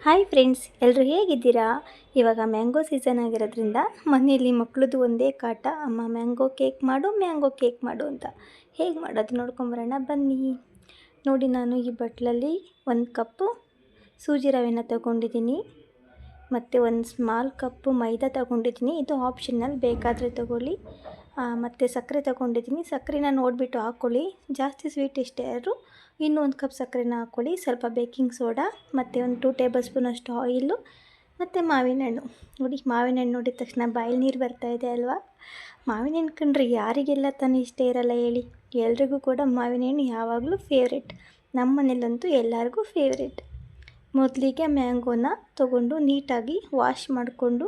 Hi friends, ಎಲ್ಲರೂ ಹೇಗಿದ್ದೀರಾ? ಇವಾಗ ಮ್ಯಾಂಗೋ ಸೀಸನ್ ಆಗಿರೋದ್ರಿಂದ ಮನೆಯಲ್ಲಿ ಮಕ್ಕಳದು ಒಂದೇ ಕಾಟ, ಅಮ್ಮ ಮ್ಯಾಂಗೋ ಕೇಕ್ ಮಾಡು ಅಂತ. ಹೇಗೆ ಮಾಡೋದು ನೋಡ್ಕೊಂಬರೋಣ ಬನ್ನಿ. ನೋಡಿ, ನಾನು ಈ ಬಟ್ಲಲ್ಲಿ 1 ಕಪ್ಪು ಸೂಜಿ ರವೆನ ತೊಗೊಂಡಿದ್ದೀನಿ ಮತ್ತು 1 ಸ್ಮಾಲ್ ಕಪ್ಪು ಮೈದಾ ತೊಗೊಂಡಿದ್ದೀನಿ. ಇದು ಆಪ್ಷನಲ್, ಬೇಕಾದರೆ ತೊಗೊಳ್ಳಿ. ಮತ್ತು ಸಕ್ಕರೆ ತೊಗೊಂಡಿದ್ದೀನಿ. ಸಕ್ಕರೆನ ನೋಡಿಬಿಟ್ಟು ಹಾಕ್ಕೊಳ್ಳಿ. ಜಾಸ್ತಿ ಸ್ವೀಟ್ ಇಷ್ಟ ಯಾರು ಇನ್ನೂ 1 ಕಪ್ ಸಕ್ಕರೆನ ಹಾಕ್ಕೊಳ್ಳಿ. ಸ್ವಲ್ಪ ಬೇಕಿಂಗ್ ಸೋಡಾ ಮತ್ತು ಒಂದು 2 ಟೇಬಲ್ ಸ್ಪೂನ್ ಅಷ್ಟು ಆಯಿಲು ಮತ್ತು ಮಾವಿನ ಹಣ್ಣು. ನೋಡಿ, ಮಾವಿನ ಹಣ್ಣು ನೋಡಿದ ತಕ್ಷಣ ಬಾಯಲ್ಲಿ ನೀರು ಬರ್ತಾಯಿದೆ ಅಲ್ವಾ? ಮಾವಿನ ಹಣ್ಣು ಕಂಡ್ರೆ ಯಾರಿಗೆಲ್ಲ ತಾನೇ ಇಷ್ಟ ಇರಲ್ಲ ಹೇಳಿ? ಎಲ್ರಿಗೂ ಕೂಡ ಮಾವಿನ ಹಣ್ಣು ಯಾವಾಗಲೂ ಫೇವ್ರೆಟ್. ನಮ್ಮ ಮನೇಲಂತೂ ಎಲ್ಲರಿಗೂ ಫೇವ್ರೆಟ್. ಮೊದಲಿಗೆ ಮ್ಯಾಂಗೋನ ತೊಗೊಂಡು ನೀಟಾಗಿ ವಾಶ್ ಮಾಡಿಕೊಂಡು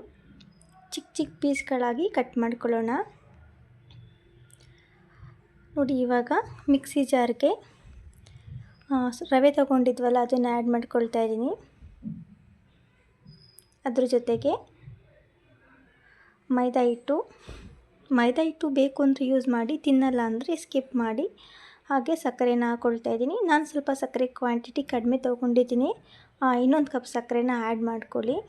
ಚಿಕ್ಕ ಚಿಕ್ಕ ಪೀಸ್ಗಳಾಗಿ ಕಟ್ ಮಾಡ್ಕೊಳ್ಳೋಣ. ನೋಡಿ, ಇವಾಗ ಮಿಕ್ಸಿ ಜಾರ್ಗೆ ರವೆ ತೊಗೊಂಡಿದ್ವಲ್ಲ ಅದನ್ನು ಆ್ಯಡ್ ಮಾಡ್ಕೊಳ್ತಾ ಇದ್ದೀನಿ. ಅದ್ರ ಜೊತೆಗೆ ಮೈದಾ ಹಿಟ್ಟು ಬೇಕು ಅಂದರೆ ಯೂಸ್ ಮಾಡಿ, ತಿನ್ನಲ್ಲ ಅಂದರೆ ಸ್ಕಿಪ್ ಮಾಡಿ. ಹಾಗೆ ಸಕ್ಕರೆನ ಹಾಕ್ಕೊಳ್ತಾ ಇದ್ದೀನಿ. ನಾನು ಸ್ವಲ್ಪ ಸಕ್ಕರೆ ಕ್ವಾಂಟಿಟಿ ಕಡಿಮೆ ತೊಗೊಂಡಿದ್ದೀನಿ. ಇನ್ನೊಂದು ಕಪ್ ಸಕ್ಕರೆನ ಆ್ಯಡ್ ಮಾಡ್ಕೊಳ್ಳಿ.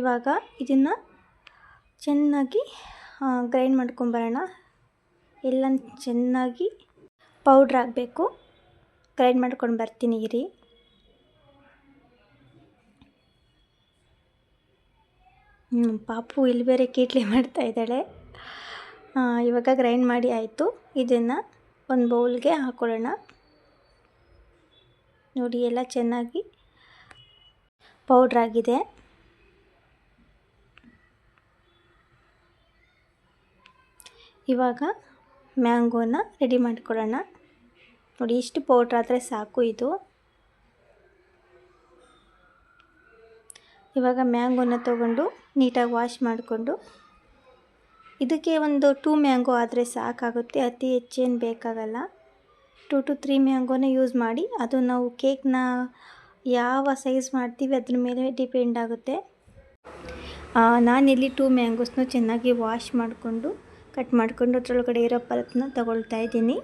ಇವಾಗ ಇದನ್ನು ಚೆನ್ನಾಗಿ ಗ್ರೈಂಡ್ ಮಾಡ್ಕೊಂಬರೋಣ. ಎಲ್ಲ ಚೆನ್ನಾಗಿ ಪೌಡ್ರ್ ಆಗಬೇಕು. ಗ್ರೈಂಡ್ ಮಾಡ್ಕೊಂಡು ಬರ್ತೀನಿ ಇರಿ. ಪಾಪು ಇಲ್ಲಿ ಬೇರೆ ಕೀಟ್ಲೆ ಮಾಡ್ತಾ ಇದ್ದಾಳೆ. ಇವಾಗ ಗ್ರೈಂಡ್ ಮಾಡಿ ಆಯಿತು. ಇದನ್ನು ಒಂದು ಬೌಲ್ಗೆ ಹಾಕ್ಕೊಳ್ಳೋಣ. ನೋಡಿ, ಎಲ್ಲ ಚೆನ್ನಾಗಿ ಪೌಡ್ರಾಗಿದೆ. ಇವಾಗ ಮ್ಯಾಂಗೋನ ರೆಡಿ ಮಾಡ್ಕೊಳ್ಳೋಣ. ನೋಡಿ, ಇಷ್ಟು ಪೌಡ್ರ್ ಆದರೆ ಸಾಕು ಇದು. ಇವಾಗ ಮ್ಯಾಂಗೋನ ತೊಗೊಂಡು ನೀಟಾಗಿ ವಾಶ್ ಮಾಡಿಕೊಂಡು, ಇದಕ್ಕೆ ಒಂದು 2 ಮ್ಯಾಂಗೋ ಆದರೆ ಸಾಕಾಗುತ್ತೆ, ಅತಿ ಹೆಚ್ಚೇನು ಬೇಕಾಗಲ್ಲ. 2 to 3 ಮ್ಯಾಂಗೋನ ಯೂಸ್ ಮಾಡಿ. ಅದು ನಾವು ಕೇಕ್ನ ಯಾವ ಸೈಜ್ ಮಾಡ್ತೀವಿ ಅದ್ರ ಮೇಲೆ ಡಿಪೆಂಡ್ ಆಗುತ್ತೆ. ನಾನಿಲ್ಲಿ 2 ಮ್ಯಾಂಗೋಸ್ನ ಚೆನ್ನಾಗಿ ವಾಶ್ ಮಾಡಿಕೊಂಡು ಕಟ್ ಮಾಡಿಕೊಂಡು ಅದರೊಳಗಡೆ ಇರೋ ಪಲ್ಪನ್ನ ತಗೊಳ್ತಾ ಇದ್ದೀನಿ.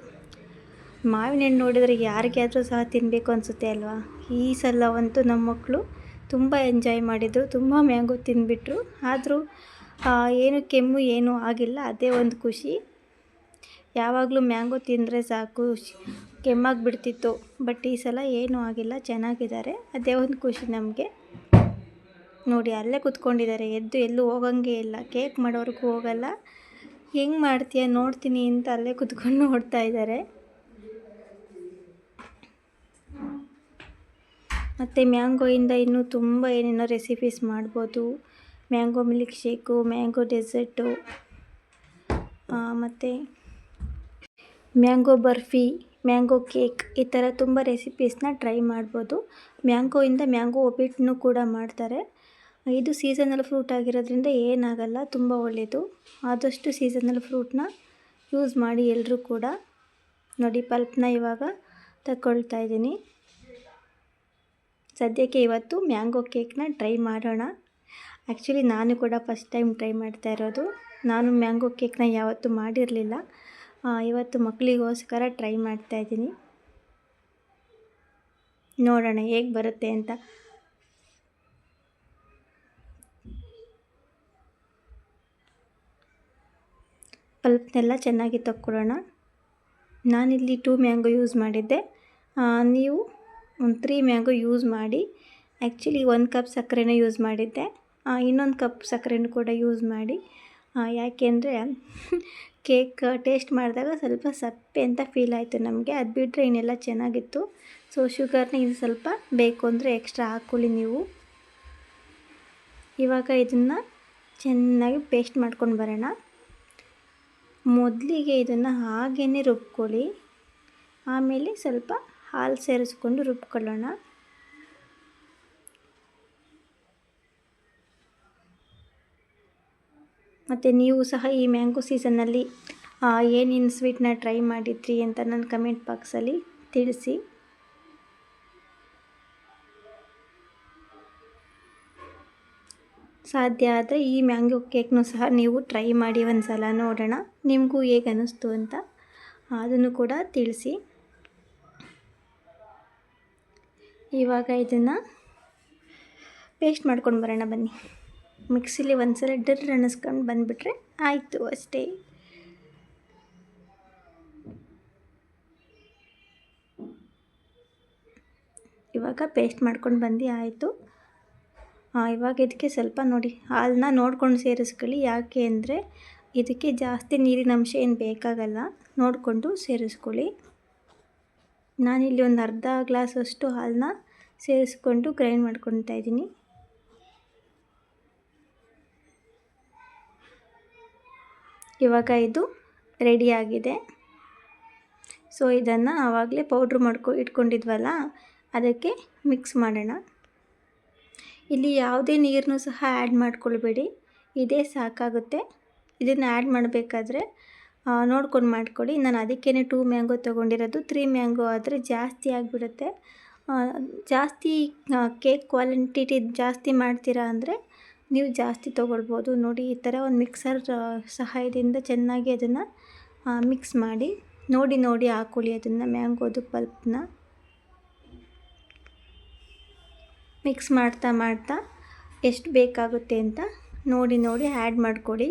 ಮಾವಿನ ಹಣ್ಣು ನೋಡಿದರೆ ಯಾರಿಗೆ ಆದರೂ ಸಹ ತಿನ್ನಬೇಕು ಅನಿಸುತ್ತೆ ಅಲ್ವಾ? ಈ ಸಲವಂತೂ ನಮ್ಮ ಮಕ್ಕಳು ತುಂಬ ಎಂಜಾಯ್ ಮಾಡಿದರು. ತುಂಬ ಮ್ಯಾಂಗೋ ತಿಂದುಬಿಟ್ರು. ಆದರೂ ಏನು ಕೆಮ್ಮು ಏನೂ ಆಗಿಲ್ಲ, ಅದೇ ಒಂದು ಖುಷಿ. ಯಾವಾಗಲೂ ಮ್ಯಾಂಗೋ ತಿಂದರೆ ಸಾಕು ಕೆಮ್ಮಾಗಿಬಿಡ್ತಿತ್ತು, ಬಟ್ ಈ ಸಲ ಏನೂ ಆಗಿಲ್ಲ, ಚೆನ್ನಾಗಿದ್ದಾರೆ. ಅದೇ ಒಂದು ಖುಷಿ ನಮಗೆ. ನೋಡಿ, ಅಲ್ಲೇ ಕೂತ್ಕೊಂಡಿದ್ದಾರೆ, ಎದ್ದು ಎಲ್ಲೂ ಹೋಗಂಗೆ ಇಲ್ಲ. ಕೇಕ್ ಮಾಡೋವರೆಗೂ ಹೋಗಲ್ಲ. ಹೆಂಗೆ ಮಾಡ್ತೀಯ ನೋಡ್ತೀನಿ ಅಂತ ಅಲ್ಲೇ ಕೂತ್ಕೊಂಡು ನೋಡ್ತಾ ಇದ್ದಾರೆ. ಮತ್ತು ಮ್ಯಾಂಗೋಯಿಂದ ಇನ್ನೂ ತುಂಬ ಏನೇನೋ ರೆಸಿಪೀಸ್ ಮಾಡ್ಬೋದು. Mango milk shake, mango desert, ಮತ್ತು ಮ್ಯಾಂಗೋ ಬರ್ಫಿ, ಮ್ಯಾಂಗೋ ಕೇಕ್, ಈ ಥರ ತುಂಬ ರೆಸಿಪೀಸ್ನ ಟ್ರೈ ಮಾಡ್ಬೋದು. ಮ್ಯಾಂಗೋಯಿಂದ ಮ್ಯಾಂಗೋ ಒಬ್ಬಿಟ್ಟನ್ನು ಕೂಡ ಮಾಡ್ತಾರೆ. ಇದು ಸೀಸನಲ್ ಫ್ರೂಟ್ ಆಗಿರೋದ್ರಿಂದ ಏನಾಗಲ್ಲ, ತುಂಬ ಒಳ್ಳೆಯದು. ಆದಷ್ಟು ಸೀಸನಲ್ ಫ್ರೂಟ್ನ ಯೂಸ್ ಮಾಡಿ ಎಲ್ಲರೂ ಕೂಡ. ನೋಡಿ, ಪಲ್ಪ್ನ ಇವಾಗ ತಗೊಳ್ತಾ ಇದ್ದೀನಿ. ಸದ್ಯಕ್ಕೆ ಇವತ್ತು ಮ್ಯಾಂಗೋ ಕೇಕ್ನ ಟ್ರೈ ಮಾಡೋಣ. ಆ್ಯಕ್ಚುಲಿ ನಾನು ಕೂಡ ಫಸ್ಟ್ ಟೈಮ್ ಟ್ರೈ ಮಾಡ್ತಾ ಇರೋದು. ನಾನು ಮ್ಯಾಂಗೋ ಕೇಕ್ನ ಯಾವತ್ತೂ ಮಾಡಿರಲಿಲ್ಲ. ಇವತ್ತು ಮಕ್ಕಳಿಗೋಸ್ಕರ ಟ್ರೈ ಮಾಡ್ತಾ ಇದ್ದೀನಿ. ನೋಡೋಣ ಹೇಗೆ ಬರುತ್ತೆ ಅಂತ. ಪಲ್ಪ್ನೆಲ್ಲ ಚೆನ್ನಾಗಿ ತಕ್ಕೊಳ್ಳೋಣ. ನಾನಿಲ್ಲಿ 2 ಮ್ಯಾಂಗೋ ಯೂಸ್ ಮಾಡಿದ್ದೆ. ನೀವು ಒಂದು 3 ಮ್ಯಾಂಗೋ ಯೂಸ್ ಮಾಡಿ. ಆ್ಯಕ್ಚುಲಿ 1 ಕಪ್ ಸಕ್ಕರೆನ ಯೂಸ್ ಮಾಡಿದ್ದೆ. ಇನ್ನೊಂದು ಕಪ್ ಸಕ್ಕರೆನೂ ಕೂಡ ಯೂಸ್ ಮಾಡಿ. ಯಾಕೆಂದರೆ ಕೇಕ್ ಟೇಸ್ಟ್ ಮಾಡಿದಾಗ ಸ್ವಲ್ಪ ಸಪ್ಪೆ ಅಂತ ಫೀಲ್ ಆಯಿತು ನಮಗೆ. ಅದು ಬಿಟ್ಟರೆ ಇನ್ನೆಲ್ಲ ಚೆನ್ನಾಗಿತ್ತು. ಸೊ ಶುಗರ್ನ ಇದು ಸ್ವಲ್ಪ ಬೇಕು ಅಂದರೆ ಎಕ್ಸ್ಟ್ರಾ ಹಾಕ್ಕೊಳ್ಳಿ ನೀವು. ಇವಾಗ ಇದನ್ನು ಚೆನ್ನಾಗಿ ಪೇಸ್ಟ್ ಮಾಡ್ಕೊಂಡು ಬರೋಣ. ಮೊದಲಿಗೆ ಇದನ್ನು ಹಾಗೇ ರುಬ್ಕೊಳ್ಳಿ. ಆಮೇಲೆ ಸ್ವಲ್ಪ ಹಾಲು ಸೇರಿಸ್ಕೊಂಡು ರುಬ್ಕೊಳ್ಳೋಣ. ಮತ್ತು ನೀವು ಸಹ ಈ ಮ್ಯಾಂಗೋ ಸೀಸನ್ನಲ್ಲಿ ಏನೇನು ಸ್ವೀಟ್ನ ಟ್ರೈ ಮಾಡಿದ್ರಿ ಅಂತ ನನ್ನ ಕಮೆಂಟ್ ಬಾಕ್ಸಲ್ಲಿ ತಿಳಿಸಿ. ಸಾಧ್ಯ ಆದರೆ ಈ ಮ್ಯಾಂಗೋ ಕೇಕ್ನೂ ಸಹ ನೀವು ಟ್ರೈ ಮಾಡಿ ಒಂದು ಸಲ, ನೋಡೋಣ ನಿಮಗೂ ಹೇಗೆ ಅನ್ನಿಸ್ತು ಅಂತ. ಅದನ್ನು ಕೂಡ ತಿಳಿಸಿ. ಇವಾಗ ಇದನ್ನು ಪೇಸ್ಟ್ ಮಾಡ್ಕೊಂಡು ಬರೋಣ ಬನ್ನಿ. ಮಿಕ್ಸಿಲಿ ಒಂದು ಸಲ ಡರ್ ಅನ್ನಿಸ್ಕೊಂಡು ಬಂದುಬಿಟ್ರೆ ಆಯಿತು ಅಷ್ಟೇ. ಇವಾಗ ಪೇಸ್ಟ್ ಮಾಡ್ಕೊಂಡು ಬಂದು ಆಯಿತು. ಇವಾಗ ಇದಕ್ಕೆ ಸ್ವಲ್ಪ ನೋಡಿ ಹಾಲನ್ನ ನೋಡ್ಕೊಂಡು ಸೇರಿಸ್ಕೊಳ್ಳಿ. ಯಾಕೆ ಅಂದರೆ ಇದಕ್ಕೆ ಜಾಸ್ತಿ ನೀರಿನ ಅಂಶ ಏನು ಬೇಕಾಗಲ್ಲ, ನೋಡಿಕೊಂಡು ಸೇರಿಸ್ಕೊಳ್ಳಿ. ನಾನಿಲ್ಲಿ ಒಂದು ಅರ್ಧ ಗ್ಲಾಸಷ್ಟು ಹಾಲನ್ನ ಸೇರಿಸ್ಕೊಂಡು ಗ್ರೈಂಡ್ ಮಾಡ್ಕೊತಾ ಇದ್ದೀನಿ. ಇವಾಗ ಇದು ರೆಡಿಯಾಗಿದೆ. ಸೊ ಇದನ್ನು ಆವಾಗಲೇ ಪೌಡ್ರ್ ಇಟ್ಕೊಂಡಿದ್ವಲ್ಲ ಅದಕ್ಕೆ ಮಿಕ್ಸ್ ಮಾಡೋಣ. ಇಲ್ಲಿ ಯಾವುದೇ ನೀರನ್ನು ಸಹ ಆ್ಯಡ್ ಮಾಡ್ಕೊಳ್ಬೇಡಿ, ಇದೇ ಸಾಕಾಗುತ್ತೆ. ಇದನ್ನು ಆ್ಯಡ್ ಮಾಡಬೇಕಾದ್ರೆ ನೋಡ್ಕೊಂಡು ಮಾಡ್ಕೊಳ್ಳಿ. ನಾನು ಅದಕ್ಕೇ 2 ಮ್ಯಾಂಗೋ ತೊಗೊಂಡಿರೋದು. 3 ಮ್ಯಾಂಗೋ ಆದರೆ ಜಾಸ್ತಿ ಆಗಿಬಿಡುತ್ತೆ. ಜಾಸ್ತಿ ಕೇಕ್ ಕ್ವಾಲಿಟಿ ಜಾಸ್ತಿ ಮಾಡ್ತೀರಾ ಅಂದರೆ ನೀವು ಜಾಸ್ತಿ ತೊಗೊಳ್ಬೋದು. ನೋಡಿ ಈ ಥರ ಒಂದು ಮಿಕ್ಸರ್ ಸಹಾಯದಿಂದ ಚೆನ್ನಾಗಿ ಅದನ್ನು ಮಿಕ್ಸ್ ಮಾಡಿ ನೋಡಿ ಹಾಕ್ಕೊಳ್ಳಿ. ಅದನ್ನು ಮ್ಯಾಂಗೋದು ಪಲ್ಪ್ನ ಮಿಕ್ಸ್ ಮಾಡ್ತಾ ಎಷ್ಟು ಬೇಕಾಗುತ್ತೆ ಅಂತ ನೋಡಿ ಆ್ಯಡ್ ಮಾಡಿಕೊಡಿ.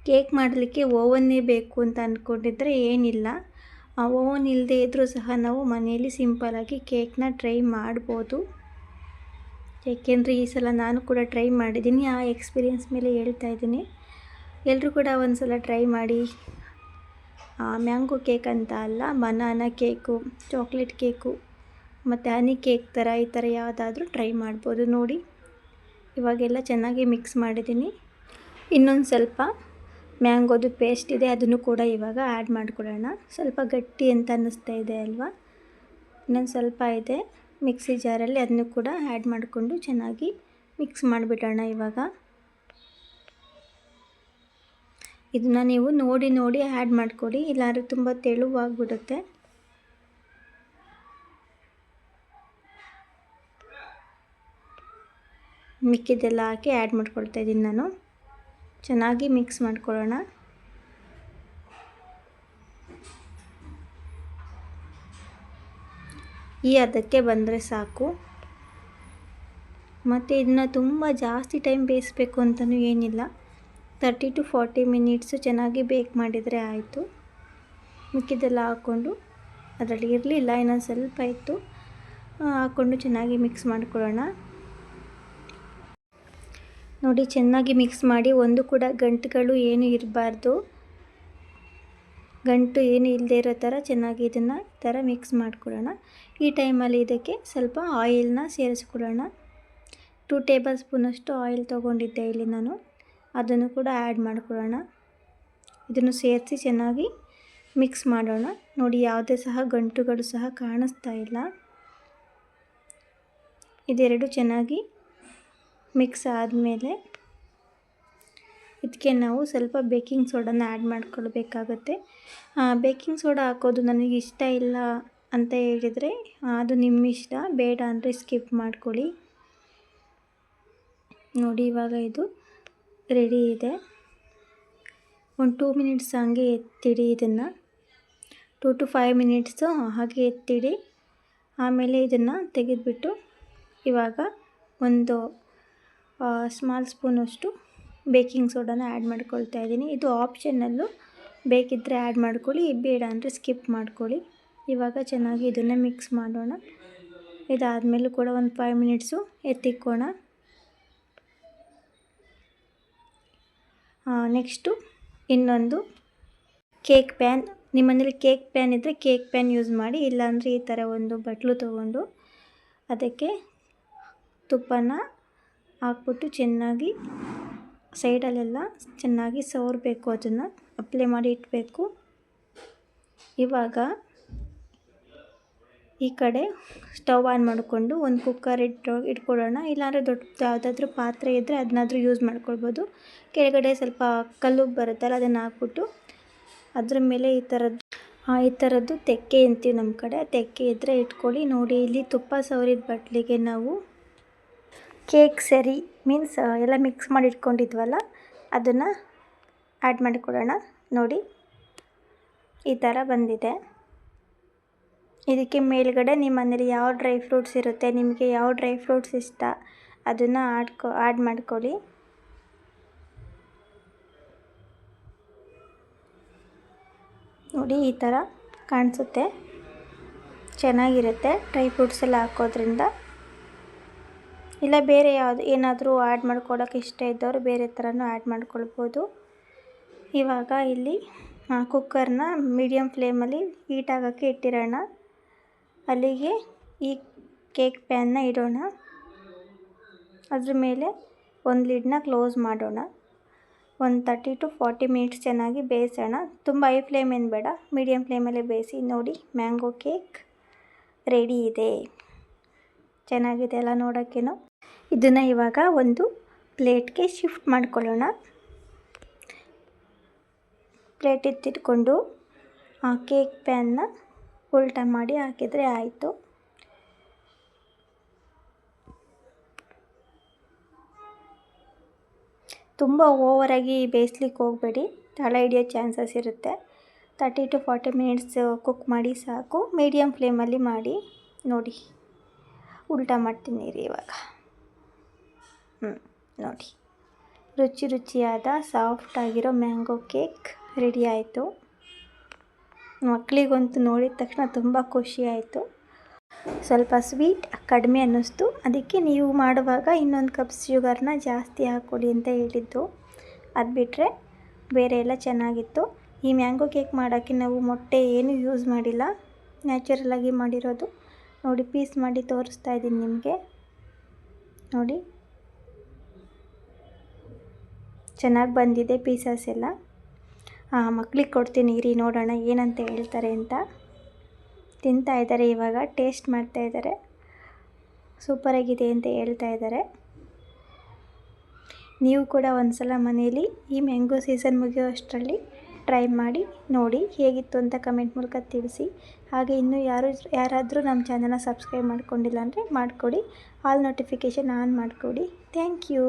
ಕೇಕ್ ಮಾಡಲಿಕ್ಕೆ ಓವನ್ನೇ ಬೇಕು ಅಂತ ಅಂದ್ಕೊಂಡಿದ್ರೆ ಏನಿಲ್ಲ, ಓವನ್ ಇಲ್ಲದೆ ಇದ್ದರೂ ಸಹ ನಾವು ಮನೆಯಲ್ಲಿ ಸಿಂಪಲಾಗಿ ಕೇಕ್ನ ಟ್ರೈ ಮಾಡ್ಬೋದು. ಏಕೆಂದರೆ ಈ ಸಲ ನಾನು ಕೂಡ ಟ್ರೈ ಮಾಡಿದ್ದೀನಿ, ಆ ಎಕ್ಸ್ಪೀರಿಯೆನ್ಸ್ ಮೇಲೆ ಹೇಳ್ತಾ ಇದ್ದೀನಿ. ಎಲ್ಲರೂ ಕೂಡ ಒಂದು ಸಲ ಟ್ರೈ ಮಾಡಿ. ಮ್ಯಾಂಗೋ ಕೇಕ್ ಅಂತ ಅಲ್ಲ, ಬನಾನಾ ಕೇಕು, ಚಾಕ್ಲೇಟ್ ಕೇಕು ಮತ್ತು ಹನಿ ಕೇಕ್ ಈ ಥರ ಯಾವುದಾದ್ರೂ ಟ್ರೈ ಮಾಡ್ಬೋದು. ನೋಡಿ ಇವಾಗೆಲ್ಲ ಚೆನ್ನಾಗಿ ಮಿಕ್ಸ್ ಮಾಡಿದ್ದೀನಿ. ಇನ್ನೊಂದು ಸ್ವಲ್ಪ ಮ್ಯಾಂಗೋದು ಪೇಸ್ಟ್ ಇದೆ, ಅದನ್ನು ಕೂಡ ಇವಾಗ ಆ್ಯಡ್ ಮಾಡ್ಕೊಳ್ಳೋಣ. ಸ್ವಲ್ಪ ಗಟ್ಟಿ ಅಂತ ಅನ್ನಿಸ್ತಾ ಇದೆ ಅಲ್ವಾ, ಇನ್ನೊಂದು ಸ್ವಲ್ಪ ಇದೆ ಮಿಕ್ಸಿ ಜಾರಲ್ಲಿ, ಅದನ್ನು ಕೂಡ ಆ್ಯಡ್ ಮಾಡಿಕೊಂಡು ಚೆನ್ನಾಗಿ ಮಿಕ್ಸ್ ಮಾಡಿಬಿಡೋಣ. ಇವಾಗ ಇದನ್ನು ನೀವು ನೋಡಿ ಆ್ಯಡ್ ಮಾಡಿಕೊಡಿ, ಇಲ್ಲಾಂದರೆ ತುಂಬ ತೆಳುವಾಗಿಬಿಡುತ್ತೆ. ಮಿಕ್ಕಿದ್ದೆಲ್ಲ ಹಾಕಿ ಆ್ಯಡ್ ಮಾಡ್ಕೊಳ್ತಾ ಇದ್ದೀನಿ ನಾನು. ಚೆನ್ನಾಗಿ ಮಿಕ್ಸ್ ಮಾಡ್ಕೊಳ್ಳೋಣ. ಈ ಹದಕ್ಕೆ ಬಂದರೆ ಸಾಕು. ಮತ್ತು ಇದನ್ನ ತುಂಬ ಜಾಸ್ತಿ ಟೈಮ್ ಬೇಯಿಸಬೇಕು ಅಂತಲೂ ಏನಿಲ್ಲ, 30 to 40 ಮಿನಿಟ್ಸು ಚೆನ್ನಾಗಿ ಬೇಕ್ ಮಾಡಿದರೆ ಆಯಿತು. ಮಿಕ್ಕಿದ್ದೆಲ್ಲ ಹಾಕ್ಕೊಂಡು, ಅದರಲ್ಲಿ ಇರಲಿಲ್ಲ ಇನ್ನೊಂದು ಸ್ವಲ್ಪ ಇತ್ತು, ಹಾಕ್ಕೊಂಡು ಚೆನ್ನಾಗಿ ಮಿಕ್ಸ್ ಮಾಡ್ಕೊಳ್ಳೋಣ. ನೋಡಿ ಚೆನ್ನಾಗಿ ಮಿಕ್ಸ್ ಮಾಡಿ, ಒಂದು ಕೂಡ ಗಂಟುಗಳು ಏನು ಇರಬಾರ್ದು, ಗಂಟು ಏನು ಇಲ್ಲದೆ ಇರೋ ಥರ ಚೆನ್ನಾಗಿ ಇದನ್ನು ಈ ಥರ ಮಿಕ್ಸ್ ಮಾಡ್ಕೊಳ್ಳೋಣ. ಈ ಟೈಮಲ್ಲಿ ಇದಕ್ಕೆ ಸ್ವಲ್ಪ ಆಯಿಲ್ನ ಸೇರಿಸ್ಕೊಳ್ಳೋಣ. 2 ಟೇಬಲ್ ಸ್ಪೂನಷ್ಟು ಆಯಿಲ್ ತೊಗೊಂಡಿದ್ದೆ ಇಲ್ಲಿ ನಾನು, ಅದನ್ನು ಕೂಡ ಆ್ಯಡ್ ಮಾಡ್ಕೊಳ್ಳೋಣ. ಇದನ್ನು ಸೇರಿಸಿ ಚೆನ್ನಾಗಿ ಮಿಕ್ಸ್ ಮಾಡೋಣ. ನೋಡಿ ಯಾವುದೇ ಸಹ ಗಂಟುಗಳು ಸಹ ಕಾಣಿಸ್ತಾ ಇಲ್ಲ. ಇದೆರಡು ಚೆನ್ನಾಗಿ ಮಿಕ್ಸ್ ಆದಮೇಲೆ ಇದಕ್ಕೆ ನಾವು ಸ್ವಲ್ಪ ಬೇಕಿಂಗ್ ಸೋಡಾನ ಆ್ಯಡ್ ಮಾಡ್ಕೊಳ್ಬೇಕಾಗತ್ತೆ. ಬೇಕಿಂಗ್ ಸೋಡಾ ಹಾಕೋದು ನನಗೆ ಇಷ್ಟ ಇಲ್ಲ ಅಂತ ಹೇಳಿದರೆ ಅದು ನಿಮ್ಮ ಇಷ್ಟ, ಬೇಡ ಅಂದರೆ ಸ್ಕಿಪ್ ಮಾಡ್ಕೊಳ್ಳಿ. ನೋಡಿ ಇವಾಗ ಇದು ರೆಡಿ ಇದೆ. ಒಂದು 2 ಮಿನಿಟ್ಸ್ ಹಾಗೆ ಎತ್ತಿಡಿ, ಇದನ್ನು 2 to 5 ಮಿನಿಟ್ಸು ಹಾಗೆ ಎತ್ತಿಡಿ. ಆಮೇಲೆ ಇದನ್ನು ತೆಗೆದುಬಿಟ್ಟು ಇವಾಗ ಒಂದು ಸ್ಮಾಲ್ ಸ್ಪೂನಷ್ಟು ಬೇಕಿಂಗ್ ಸೋಡಾನ ಆ್ಯಡ್ ಮಾಡ್ಕೊಳ್ತಾ ಇದ್ದೀನಿ. ಇದು ಆಪ್ಷನಲ್ಲು, ಬೇಕಿದ್ದರೆ ಆ್ಯಡ್ ಮಾಡ್ಕೊಳ್ಳಿ, ಬೇಡ ಅಂದರೆ ಸ್ಕಿಪ್ ಮಾಡ್ಕೊಳ್ಳಿ. ಇವಾಗ ಚೆನ್ನಾಗಿ ಇದನ್ನು ಮಿಕ್ಸ್ ಮಾಡೋಣ. ಇದಾದಮೇಲೂ ಕೂಡ ಒಂದು 5 ಮಿನಿಟ್ಸು ಎತ್ತಿಕ್ಕೋಣ. ನೆಕ್ಸ್ಟು ಇನ್ನೊಂದು ಕೇಕ್ ಪ್ಯಾನ್, ನಿಮ್ಮ ಮನೇಲಿ ಕೇಕ್ ಪ್ಯಾನ್ ಇದ್ದರೆ ಕೇಕ್ ಪ್ಯಾನ್ ಯೂಸ್ ಮಾಡಿ, ಇಲ್ಲಾಂದರೆ ಈ ಥರ ಒಂದು ಬಟ್ಲು ತೊಗೊಂಡು ಅದಕ್ಕೆ ತುಪ್ಪನ ಹಾಕ್ಬಿಟ್ಟು ಚೆನ್ನಾಗಿ ಸೈಡಲ್ಲೆಲ್ಲ ಚೆನ್ನಾಗಿ ಸವರಬೇಕು, ಅದನ್ನು ಅಪ್ಲೈ ಮಾಡಿ ಇಡಬೇಕು. ಇವಾಗ ಈ ಕಡೆ ಸ್ಟವ್ ಆನ್ ಮಾಡಿಕೊಂಡು ಒಂದು ಕುಕ್ಕರ್ ಇಟ್ಕೊಳ್ಳೋಣ. ಇಲ್ಲಾಂದರೆ ದೊಡ್ಡ ಯಾವುದಾದ್ರೂ ಪಾತ್ರೆ ಇದ್ದರೆ ಅದನ್ನಾದರೂ ಯೂಸ್ ಮಾಡ್ಕೊಳ್ಬೋದು. ಕೆಳಗಡೆ ಸ್ವಲ್ಪ ಕಲ್ಲು ಬರುತ್ತಲ್ಲ, ಅದನ್ನು ಹಾಕ್ಬಿಟ್ಟು ಅದ್ರ ಮೇಲೆ ಈ ಥರದ್ದು ತೆಕ್ಕೆ ಅಂತೀವಿ ನಮ್ಮ ಕಡೆ, ತೆಕ್ಕೆ ಇದ್ದರೆ ಇಟ್ಕೊಳ್ಳಿ. ನೋಡಿ ಇಲ್ಲಿ ತುಪ್ಪ ಸವರಿದ ಬಟ್ಲಿಗೆ ನಾವು ಕೇಕ್ ಸರಿ ಮೀನ್ಸ್ ಎಲ್ಲ ಮಿಕ್ಸ್ ಮಾಡಿ ಇಟ್ಕೊಂಡಿದ್ವಲ್ಲ ಅದನ್ನು ಆ್ಯಡ್ ಮಾಡಿಕೊಳ್ಳೋಣ. ನೋಡಿ ಈ ಥರ ಬಂದಿದೆ. ಇದಕ್ಕೆ ಮೇಲ್ಗಡೆ ನಿಮ್ಮ ಮನೇಲಿ ಯಾವ ಡ್ರೈ ಫ್ರೂಟ್ಸ್ ಇರುತ್ತೆ, ನಿಮಗೆ ಯಾವ ಡ್ರೈ ಫ್ರೂಟ್ಸ್ ಇಷ್ಟ ಅದನ್ನು ಆ್ಯಡ್ ಮಾಡ್ಕೊಳ್ಳಿ. ನೋಡಿ ಈ ಥರ ಕಾಣಿಸುತ್ತೆ, ಚೆನ್ನಾಗಿರುತ್ತೆ ಡ್ರೈ ಫ್ರೂಟ್ಸ್ ಎಲ್ಲ ಹಾಕೋದ್ರಿಂದ. ಇಲ್ಲ ಬೇರೆ ಏನಾದರೂ ಆ್ಯಡ್ ಮಾಡ್ಕೊಳ್ಳೋಕೆ ಇಷ್ಟ ಇದ್ದವರು ಬೇರೆ ಥರನೂ ಆ್ಯಡ್ ಮಾಡ್ಕೊಳ್ಬೋದು. ಇವಾಗ ಇಲ್ಲಿ ಕುಕ್ಕರ್ನ ಮೀಡಿಯಮ್ ಫ್ಲೇಮಲ್ಲಿ ಹೀಟ್ ಆಗೋಕ್ಕೆ ಇಟ್ಟಿರೋಣ. ಅಲ್ಲಿಗೆ ಈ ಕೇಕ್ ಪ್ಯಾನ್ನ ಇಡೋಣ. ಅದ್ರ ಮೇಲೆ ಒಂದು ಲಿಡ್ನ ಕ್ಲೋಸ್ ಮಾಡೋಣ. ಒಂದು 30 to 40 ಮಿನಿಟ್ಸ್ ಚೆನ್ನಾಗಿ ಬೇಯಿಸೋಣ. ತುಂಬ ಹೈ ಫ್ಲೇಮ್ ಏನು ಬೇಡ, ಮೀಡಿಯಮ್ ಫ್ಲೇಮಲ್ಲೇ ಬೇಯಿಸಿ. ನೋಡಿ ಮ್ಯಾಂಗೋ ಕೇಕ್ ರೆಡಿ ಇದೆ. ಚೆನ್ನಾಗಿದೆ ಅಲ್ಲ ನೋಡೋಕ್ಕೇನು. ಇದನ್ನು ಇವಾಗ ಒಂದು ಪ್ಲೇಟ್ಗೆ ಶಿಫ್ಟ್ ಮಾಡ್ಕೊಳ್ಳೋಣ. ಪ್ಲೇಟ್ ಎತ್ತಿಟ್ಕೊಂಡು ಆ ಕೇಕ್ ಪ್ಯಾನ್ನ ಉಲ್ಟಾ ಮಾಡಿ ಹಾಕಿದರೆ ಆಯಿತು. ತುಂಬ ಓವರಾಗಿ ಬೇಯಿಸ್ಲಿಕ್ಕೆ ಹೋಗಬೇಡಿ, ತಳ ಹಿಡಿಯೋ ಚಾನ್ಸಸ್ ಇರುತ್ತೆ. 30 to 40 ಮಿನಿಟ್ಸ್ ಕುಕ್ ಮಾಡಿ ಸಾಕು. ಮೀಡಿಯಮ್ ಫ್ಲೇಮಲ್ಲಿ ಮಾಡಿ. ನೋಡಿ ಉಲ್ಟಾ ಮಾಡ್ತೀನಿ ರೀ ಇವಾಗ. ನೋಡಿ ರುಚಿಯಾದ ಸಾಫ್ಟಾಗಿರೋ ಮ್ಯಾಂಗೋ ಕೇಕ್ ರೆಡಿ ಆಯಿತು. ಮಕ್ಕಳಿಗಂತೂ ನೋಡಿದ ತಕ್ಷಣ ತುಂಬ ಖುಷಿ ಆಯಿತು. ಸ್ವಲ್ಪ ಸ್ವೀಟ್ ಕಡಿಮೆ ಅನ್ನಿಸ್ತು, ಅದಕ್ಕೆ ನೀವು ಮಾಡುವಾಗ ಇನ್ನೊಂದು ಕಪ್ ಶುಗರ್ನ ಜಾಸ್ತಿ ಹಾಕ್ಕೊಡಿ ಅಂತ ಹೇಳಿದ್ದು. ಅದು ಬಿಟ್ಟರೆ ಬೇರೆ ಎಲ್ಲ ಚೆನ್ನಾಗಿತ್ತು. ಈ ಮ್ಯಾಂಗೋ ಕೇಕ್ ಮಾಡೋಕ್ಕೆ ನಾವು ಮೊಟ್ಟೆ ಏನೂ ಯೂಸ್ ಮಾಡಿಲ್ಲ, ನ್ಯಾಚುರಲಾಗಿ ಮಾಡಿರೋದು. ನೋಡಿ ಪೀಸ್ ಮಾಡಿ ತೋರಿಸ್ತಾ ಇದ್ದೀನಿ ನಿಮಗೆ. ನೋಡಿ ಚೆನ್ನಾಗಿ ಬಂದಿದೆ ಪೀಸಸ್ ಎಲ್ಲ. ಮಕ್ಳಿಗೆ ಕೊಡ್ತೀನಿ ಇರಿ, ನೋಡೋಣ ಏನಂತ ಹೇಳ್ತಾರೆ ಅಂತ. ತಿಂತಾ ಇದ್ದಾರೆ, ಇವಾಗ ಟೇಸ್ಟ್ ಮಾಡ್ತಾ ಇದ್ದಾರೆ. ಸೂಪರಾಗಿದೆ ಅಂತ ಹೇಳ್ತಾ ಇದ್ದಾರೆ. ನೀವು ಕೂಡ ಒಂದು ಸಲ ಮನೆಯಲ್ಲಿ ಈ ಮ್ಯಾಂಗೋ ಸೀಸನ್ ಮುಗಿಯೋ ಅಷ್ಟರಲ್ಲಿ ಟ್ರೈ ಮಾಡಿ ನೋಡಿ ಹೇಗಿತ್ತು ಅಂತ ಕಮೆಂಟ್ ಮೂಲಕ ತಿಳಿಸಿ. ಹಾಗೆ ಇನ್ನೂ ಯಾರಾದರೂ ನಮ್ಮ ಚಾನಲ್ನ ಸಬ್ಸ್ಕ್ರೈಬ್ ಮಾಡ್ಕೊಂಡಿಲ್ಲ ಅಂದರೆ ಮಾಡಿಕೊಡಿ. ಆಲ್ ನೋಟಿಫಿಕೇಷನ್ ಆನ್ ಮಾಡಿಕೊಡಿ. Thank you.